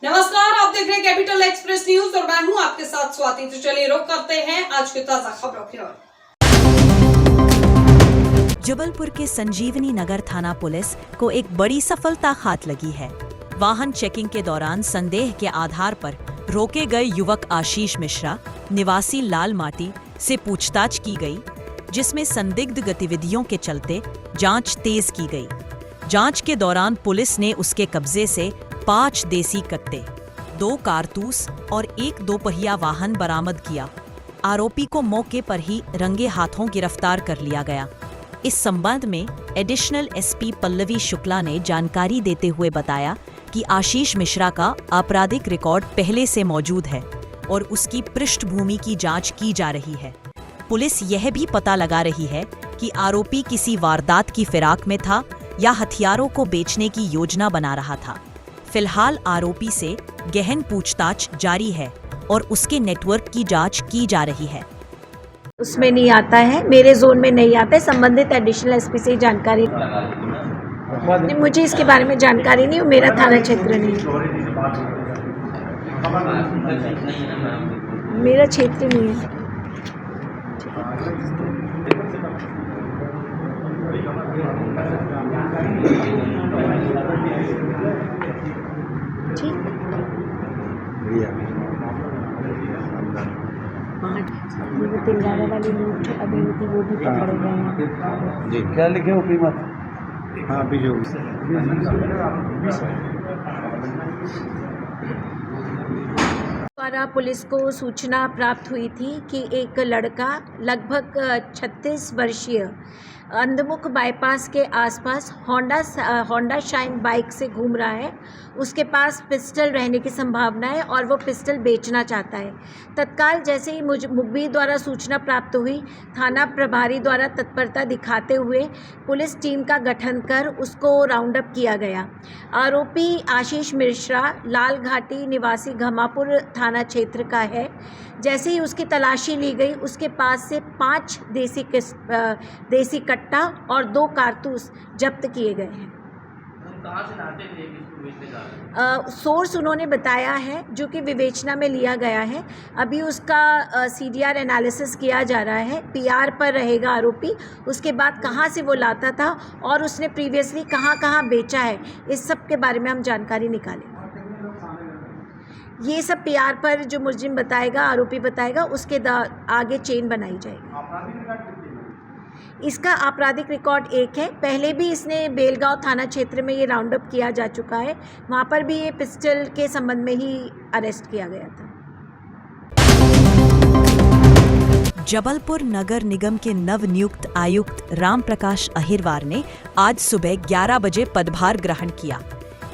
नमस्कार, आप देख रहे हैं कैपिटल एक्सप्रेस न्यूज और मैं हूं आपके साथ स्वाति। तो चलिए रुक करते हैं आज की ताजा खबरों की ओर। जबलपुर के संजीवनी नगर थाना पुलिस को एक बड़ी सफलता हाथ लगी है। वाहन चेकिंग के दौरान संदेह के आधार पर रोके गए युवक आशीष मिश्रा निवासी लाल माटी से पूछताछ की गई, जिसमें संदिग्ध गतिविधियों के चलते जांच तेज की गई। जांच के दौरान पुलिस ने उसके कब्जे से 5 देसी कट्टे, 2 कारतूस और 1 दोपहिया वाहन बरामद किया। आरोपी को मौके पर ही रंगे हाथों गिरफ्तार कर लिया गया। इस संबंध में एडिशनल एसपी पल्लवी शुक्ला ने जानकारी देते हुए बताया कि आशीष मिश्रा का आपराधिक रिकॉर्ड पहले से मौजूद है और उसकी पृष्ठभूमि की जांच की जा रही है। पुलिस यह भी पता लगा रही है कि आरोपी किसी वारदात की फिराक में था या हथियारों को बेचने की योजना बना रहा था। फिलहाल आरोपी से गहन पूछताछ जारी है और उसके नेटवर्क की जांच की जा रही है। उसमें नहीं आता है, मेरे जोन में नहीं आता है। संबंधित एडिशनल एसपी से जानकारी नहीं, मुझे इसके बारे में जानकारी नहीं, मेरा थाना क्षेत्र नहीं है, मेरा क्षेत्र नहीं है। ठीक, वो तिलगाड़ा वाली नोट अभी थी, वो भी पकड़े गए हैं जी। क्या लिखे हो कीमत? हाँ, अभी जो द्वारा पुलिस को सूचना प्राप्त हुई थी कि एक लड़का लगभग 36 वर्षीय अंधमुख बाईपास के आसपास होंडा शाइन बाइक से घूम रहा है। उसके पास पिस्टल रहने की संभावना है और वो पिस्टल बेचना चाहता है। तत्काल जैसे ही मुखबिर द्वारा सूचना प्राप्त हुई, थाना प्रभारी द्वारा तत्परता दिखाते हुए पुलिस टीम का गठन कर उसको राउंड अप किया गया। आरोपी आशीष मिश्रा लाल घाटी निवासी घमापुर थाना क्षेत्र का है। जैसे ही उसकी तलाशी ली गई, उसके पास से 5 देसी कट्टा और 2 कारतूस जब्त किए गए हैं। कहाँ से लाते थे किसको बेचने जा रहे हैं? सोर्स उन्होंने बताया है, जो कि विवेचना में लिया गया है। अभी उसका सीडीआर एनालिसिस किया जा रहा है। पीआर पर रहेगा आरोपी। उसके बाद कहाँ से वो लाता था और उसने प्रीवियसली कहाँ कहाँ बेचा है, इस सब के बारे में हम जानकारी निकालेंगे। ये सब पीआर पर जो मुलजिम बताएगा, आरोपी बताएगा, उसके आगे चेन बनाई जाएगी। इसका आपराधिक रिकॉर्ड 1 है। पहले भी इसने बेलगांव थाना क्षेत्र में ये राउंड अप किया जा चुका है। वहाँ पर भी ये पिस्टल के संबंध में ही अरेस्ट किया गया था। जबलपुर नगर निगम के नवनियुक्त आयुक्त राम प्रकाश अहिरवार ने आज सुबह 11 बजे पदभार ग्रहण किया।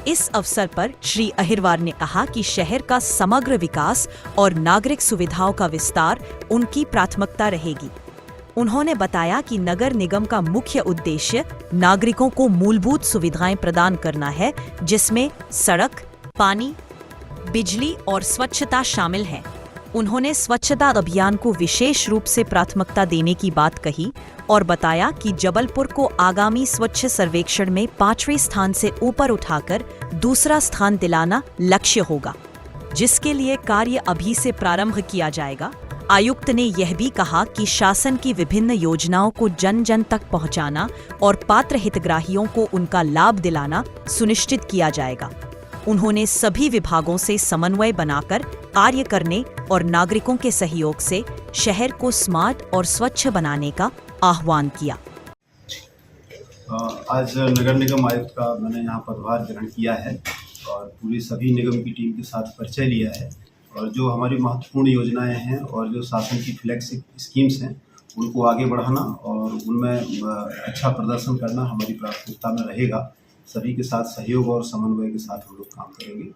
इस अवसर पर श्री अहिरवार ने कहा कि शहर का समग्र विकास और नागरिक सुविधाओं का विस्तार उनकी प्राथमिकता रहेगी। उन्होंने बताया कि नगर निगम का मुख्य उद्देश्य नागरिकों को मूलभूत सुविधाएं प्रदान करना है, जिसमें सड़क, पानी, बिजली और स्वच्छता शामिल है। उन्होंने स्वच्छता अभियान को विशेष रूप से प्राथमिकता देने की बात कही और बताया कि जबलपुर को आगामी स्वच्छ सर्वेक्षण में 5वें स्थान से ऊपर उठाकर दूसरा स्थान दिलाना लक्ष्य होगा, जिसके लिए कार्य अभी से प्रारंभ किया जाएगा। आयुक्त ने यह भी कहा कि शासन की विभिन्न योजनाओं को जन जन तक पहुंचाना और पात्र हितग्राहियों को उनका लाभ दिलाना सुनिश्चित किया जाएगा। उन्होंने सभी विभागों से समन्वय बनाकर कार्य करने और नागरिकों के सहयोग से शहर को स्मार्ट और स्वच्छ बनाने का आह्वान किया। आज नगर निगम आयुक्त का मैंने यहाँ पदभार ग्रहण किया है और पूरी सभी निगम की टीम के साथ परिचय लिया है और जो हमारी महत्वपूर्ण योजनाएं हैं और जो शासन की फ्लैगशिप स्कीम्स हैं, उनको आगे बढ़ाना और उनमें अच्छा प्रदर्शन करना हमारी प्राथमिकता में रहेगा। सभी के साथ सहयोग और समन्वय के साथ हम लोग काम करेंगे।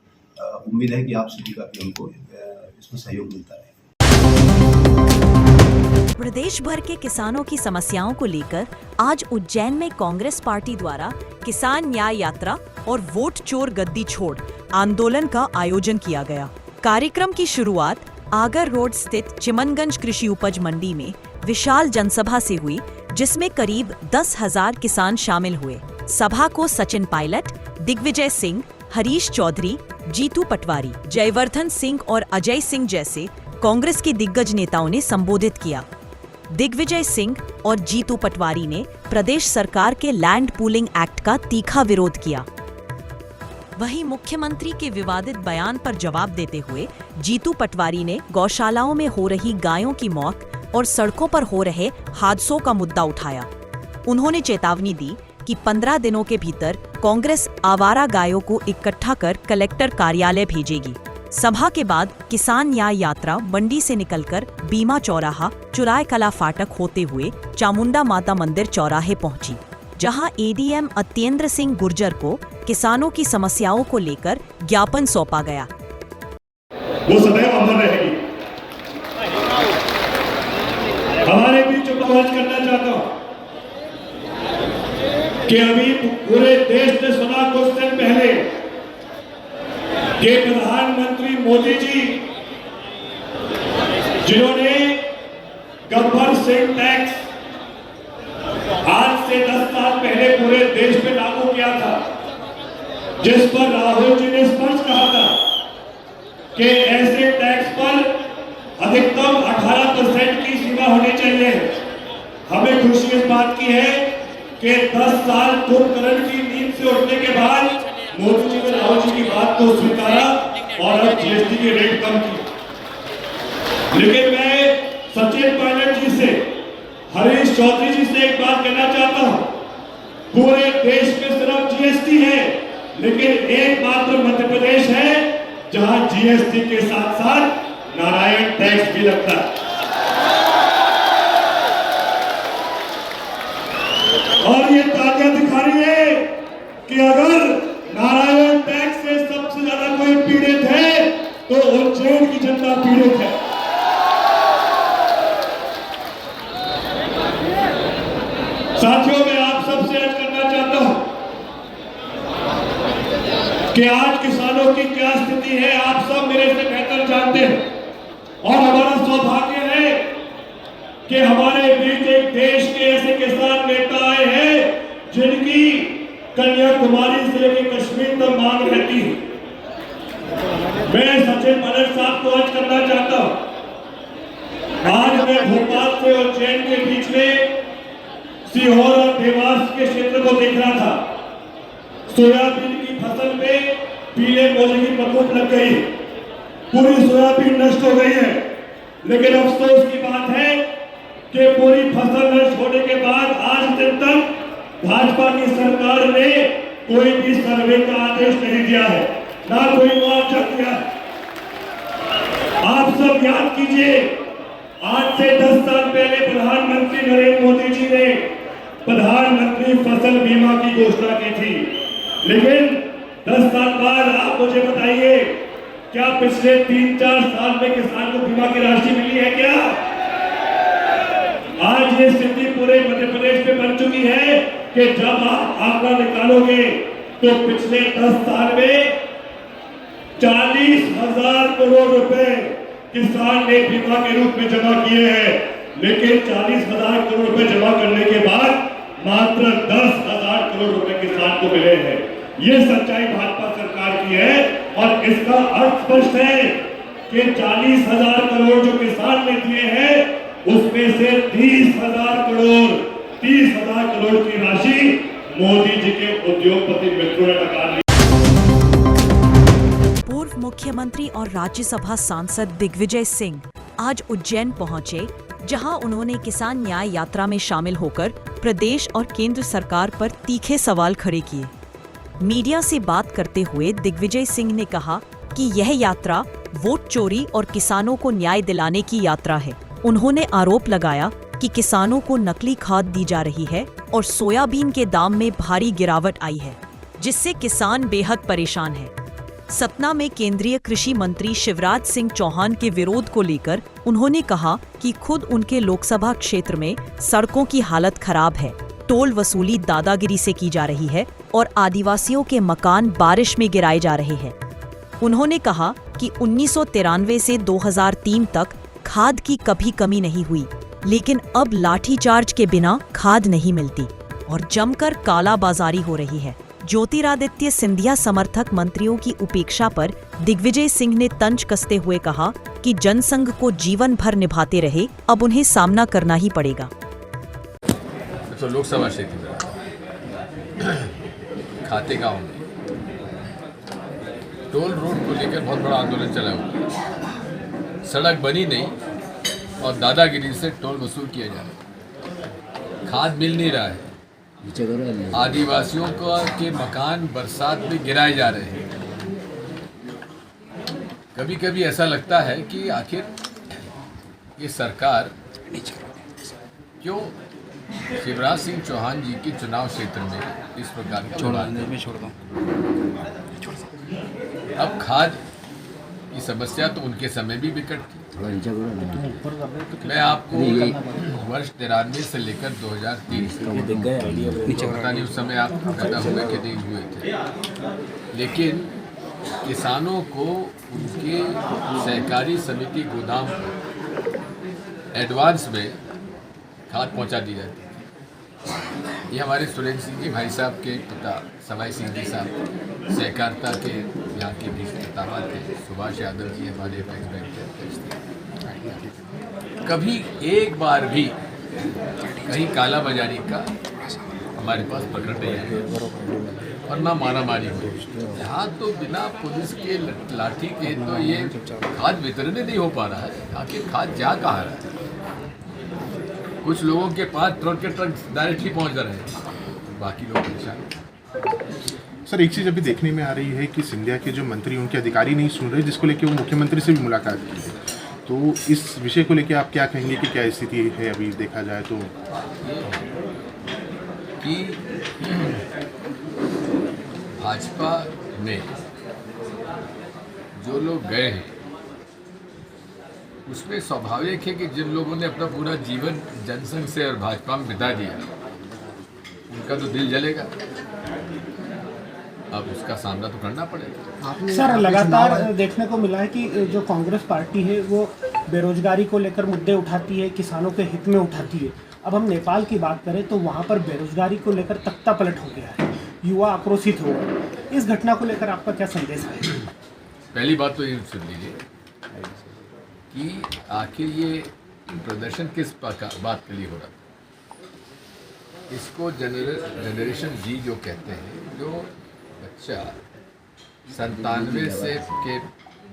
उम्मीद है कि आप सभी का भी हमको इसमें सहयोग मिलता रहेगा। प्रदेश भर के किसानों की समस्याओं को लेकर आज उज्जैन में कांग्रेस पार्टी द्वारा किसान न्याय यात्रा और वोट चोर गद्दी छोड़ आंदोलन का आयोजन किया गया। कार्यक्रम की शुरुआत आगर रोड स्थित चिमनगंज कृषि उपज मंडी में विशाल जनसभा से हुई, जिसमें करीब 10,000 किसान शामिल हुए। सभा को सचिन पायलट, दिग्विजय सिंह, हरीश चौधरी, जीतू पटवारी, जयवर्धन सिंह और अजय सिंह जैसे कांग्रेस के दिग्गज नेताओं ने संबोधित किया। दिग्विजय सिंह और जीतू पटवारी ने प्रदेश सरकार के लैंड पूलिंग एक्ट का तीखा विरोध किया। वहीं मुख्यमंत्री के विवादित बयान पर जवाब देते हुए जीतू पटवारी ने गौशालाओं में हो रही गायों की मौत और सड़कों पर हो रहे हादसों का मुद्दा उठाया। उन्होंने चेतावनी दी कि 15 दिनों के भीतर कांग्रेस आवारा गायों को इकट्ठा कर कलेक्टर कार्यालय भेजेगी। सभा के बाद किसान न्याय यात्रा मंडी से निकलकर बीमा चौराहा, चुराय कला फाटक होते हुए चामुंडा माता मंदिर चौराहे पहुंची, जहां एडीएम अत्येंद्र सिंह गुर्जर को किसानों की समस्याओं को लेकर ज्ञापन सौंपा गया। वो सदैव अमर रहेगी। हमारे बीच उपवास करना चाहता हूं कि अभी पूरे देश ने सुना कुछ दिन पहले कि प्रधानमंत्री मोदी जी, जिन्होंने गब्बर सिंह टैक्स आज से 10 साल पहले पूरे देश में लागू किया था, जिस पर राहुल जी ने स्पष्ट कहा था कि ऐसे टैक्स पर अधिकतम 18% की सीमा होनी चाहिए। हमें खुशी इस बात की है कि 10 साल कुंभकर्ण की नींद से उठने के बाद मोदी जी ने राहुल जी की बात को स्वीकारा और अब जीएसटी की रेट कम की। लेकिन मैं सचिन पायलट जी से, हरीश चौधरी जी से एक बात कहना चाहता हूं, पूरे देश में सिर्फ जीएसटी है, लेकिन एकमात्र मध्य प्रदेश है जहां जीएसटी के साथ साथ नारायण टैक्स भी लगता है। और ये ताकत दिखा रही है कि अगर नारायण टैक्स से सबसे ज्यादा कोई पीड़ित है तो उज्जैन की जनता पीड़ित है। साथियों, मैं आप सबसे अर्ज करना चाहता हूं कि आज किसानों की क्या स्थिति है आप सब मेरे से बेहतर जानते हैं, और हमारा सौभाग्य है कि हमारे बीच एक देश के ऐसे किसान नेता आए हैं जिनकी कन्याकुमारी से लेकर कश्मीर तक मांग रहती है। मैं सचिन पायलट साहब को अर्ज करना चाहता हूं, आज मैं भोपाल से उज्जैन के बीच में सीहोर और देवास के क्षेत्र को देख रहा था। सोयाबीन की फसल में पीले मोजे की प्रकोप लग गई, पूरी सोयाबीन नष्ट हो गई है। लेकिन अफसोस की बात है कि पूरी फसल नष्ट होने के बाद आज दिन तक भाजपा की सरकार ने कोई भी सर्वे का आदेश नहीं दिया है, ना कोई मुआवजा दिया। आप सब याद कीजिए, आज से 10 साल पहले प्रधानमंत्री नरेंद्र मोदी जी ने प्रधानमंत्री फसल बीमा की घोषणा की थी, लेकिन 10 साल बाद आप मुझे बताइए, क्या पिछले 3-4 साल में किसान को बीमा की राशि मिली है क्या? आज ये स्थिति पूरे मध्य प्रदेश में बन चुकी है कि जब आप आंकड़ा निकालोगे तो पिछले 10 साल में 40,000 करोड़ रुपए किसान ने बीमा के रूप में जमा किए हैं, लेकिन 40,000 करोड़ रुपए जमा करने के बाद मात्र 10,000 करोड़ रुपए किसान को मिले हैं। ये सच्चाई भाजपा सरकार की है और इसका अर्थ स्पष्ट है कि 40,000 करोड़ जो किसान ने दिए हैं उसमें से 30,000 करोड़ की राशि मोदी जी के उद्योगपति मित्रों ने निकाल ली। पूर्व मुख्यमंत्री और राज्यसभा सांसद दिग्विजय सिंह आज उज्जैन पहुंचे, जहां उन्होंने किसान न्याय यात्रा में शामिल होकर प्रदेश और केंद्र सरकार पर तीखे सवाल खड़े किए। मीडिया से बात करते हुए दिग्विजय सिंह ने कहा कि यह यात्रा वोट चोरी और किसानों को न्याय दिलाने की यात्रा है। उन्होंने आरोप लगाया कि किसानों को नकली खाद दी जा रही है और सोयाबीन के दाम में भारी गिरावट आई है, जिससे किसान बेहद परेशान है। सतना में केंद्रीय कृषि मंत्री शिवराज सिंह चौहान के विरोध को लेकर उन्होंने कहा कि खुद उनके लोकसभा क्षेत्र में सड़कों की हालत खराब है, टोल वसूली दादागिरी से की जा रही है और आदिवासियों के मकान बारिश में गिराए जा रहे हैं। उन्होंने कहा कि 1993 से 2003 तक खाद की कभी कमी नहीं हुई, लेकिन अब लाठीचार्ज के बिना खाद नहीं मिलती और जमकर कालाबाजारी हो रही है, ज्योतिरादित्य सिंधिया समर्थक मंत्रियों की उपेक्षा पर दिग्विजय सिंह ने तंज कसते हुए कहा कि जनसंघ को जीवन भर निभाते रहे, अब उन्हें सामना करना ही पड़ेगा। तो लोकसभा क्षेत्र में खाते गांव में टोल रोड को लेकर बहुत बड़ा आंदोलन चला हुआ, सड़क बनी नहीं और दादागिरी से टोल वसूल किया जा रहा है, खाद मिल नहीं रहा है, आदिवासियों के मकान बरसात में गिराए जा रहे हैं। कभी कभी ऐसा लगता है कि आखिर ये सरकार क्यों शिवराज सिंह चौहान जी के चुनाव क्षेत्र में इस प्रकार का अब खाद की समस्या तो उनके समय भी विकट थी। मैं आपको वर्ष 93 से लेकर 2003 पता नहीं उस समय आप पैदा हुए कि नहीं हुए थे, लेकिन किसानों को उनके सहकारी समिति गोदाम पर एडवांस में खाद पहुंचा दी जाती थी। ये हमारे सुरेंद्र सिंह जी भाई साहब के पिता सवाई सिंह जी साहब सहकारिता के यहाँ के भी पितामह थे। सुभाष यादव जी हमारे बैंक के अध्यक्ष थे। कभी एक बार भी कहीं काला बाजारी का हमारे पास पकड़ नहीं आया और ना मारा मारी हुई। यहाँ तो बिना पुलिस के लाठी के तो ये खाद वितरण नहीं हो पा रहा है। आखिर खाद जा कहाँ रहा है? कुछ लोगों के पास ट्रक के ट्रक डायरेक्टली पहुँच रहे हैं, बाकी लोग परेशान। सर, एक चीज़ अभी देखने में आ रही है कि सिंधिया के जो मंत्री उनके अधिकारी नहीं सुन रहे, जिसको लेकर वो मुख्यमंत्री से भी मुलाकात की है। तो इस विषय को लेकर आप क्या कहेंगे कि क्या स्थिति है अभी देखा जाए तो? कि भाजपा में जो लोग गए हैं उसमें स्वाभाविक है कि जिन लोगों ने अपना पूरा जीवन जनसंघ से और भाजपा में बिता दिया उनका तो दिल जलेगा, अब उसका सामना तो करना पड़ेगा। सर, लगातार देखने को मिला है कि जो कांग्रेस पार्टी है वो बेरोजगारी को लेकर मुद्दे उठाती है, किसानों के हित में उठाती है। अब हम नेपाल की बात करें तो वहाँ पर बेरोजगारी को लेकर तख्ता पलट हो गया है, युवा आक्रोशित हो गए। इस घटना को लेकर आपका क्या संदेश है? पहली बात तो ये सुन लीजिए कि आखिर ये प्रदर्शन किस बात के लिए हो रहा था। इसको जनरेशन जी जो कहते हैं, जो बच्चा 97 से के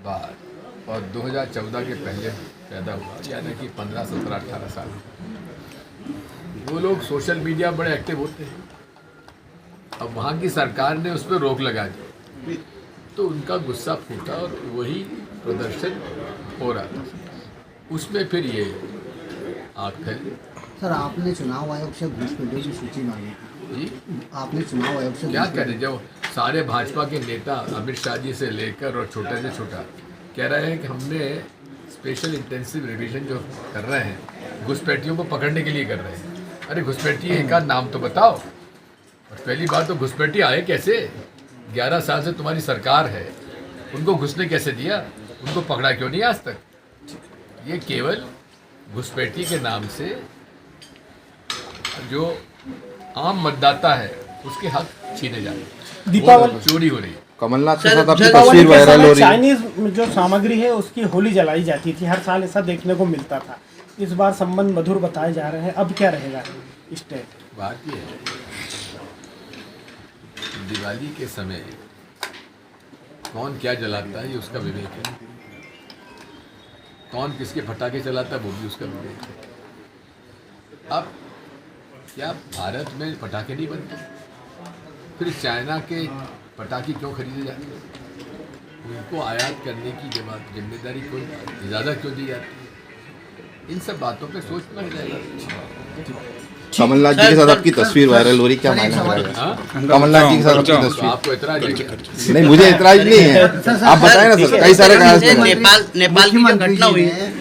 बाद और 2014 के पहले पैदा हुआ, यानी कि 15, 17, 18 साल, वो लोग सोशल मीडिया बड़े एक्टिव होते हैं। अब वहाँ की सरकार ने उस पर रोक लगा दी तो उनका गुस्सा फूटा और वही प्रदर्शन हो रहा था। उसमें फिर ये आग फैली। सर, आपने चुनाव आयोग से घुसपैठियों की सूची मांगी थी जी? आपने चुनाव आयोग से क्या करें, जब सारे भाजपा के नेता अमित शाह जी से लेकर और छोटे से छोटा कह रहे हैं कि हमने स्पेशल इंटेंसिव रिवीजन जो कर रहे हैं घुसपैठियों को पकड़ने के लिए कर रहे हैं। अरे घुसपैठी का नाम तो बताओ। और पहली बात तो घुसपैठी आए कैसे? 11 साल से तुम्हारी सरकार है, उनको घुसने कैसे दिया? उनको पकड़ा क्यों नहीं आज तक? ये केवल घुसपैठी के नाम से जो आम मतदाता है उसके हक छीने जा रहे हैं, दीपावली चोरी हो रही है। कमलनाथ के साथ आपकी तस्वीर वायरल हो रही है। चाइनीज जो सामग्री है उसकी होली जलाई जाती थी, हर साल ऐसा देखने को मिलता था। इस बार संबंध मधुर बताए जा रहे हैं, अब क्या रहेगा स्टेट? बात ये है, दिवाली के समय कौन क्या जलाता है ये उसका विवेक है, कौन किसके पटाखे चलाता है वो भी उसका विवेक है। अब क्या भारत में पटाखे नहीं बनते? फिर चाइना के पटाखे क्यों खरीदे जाते हैं? उनको आयात करने की जिम्मेदारी क्यों, इजाज़त क्यों दी जाती है? इन सब बातों पे सोचना चाहिए। कमलनाथ जी के साथ आपकी तस्वीर वायरल हो रही, क्या मायने रखता है? कमलनाथ जी के साथ आपकी तस्वीर, आपको एतराज है क्या? नहीं, मुझे एतराज नहीं है, आप बताएं ना सर। कई सारे नेपाल की जो घटना हुई है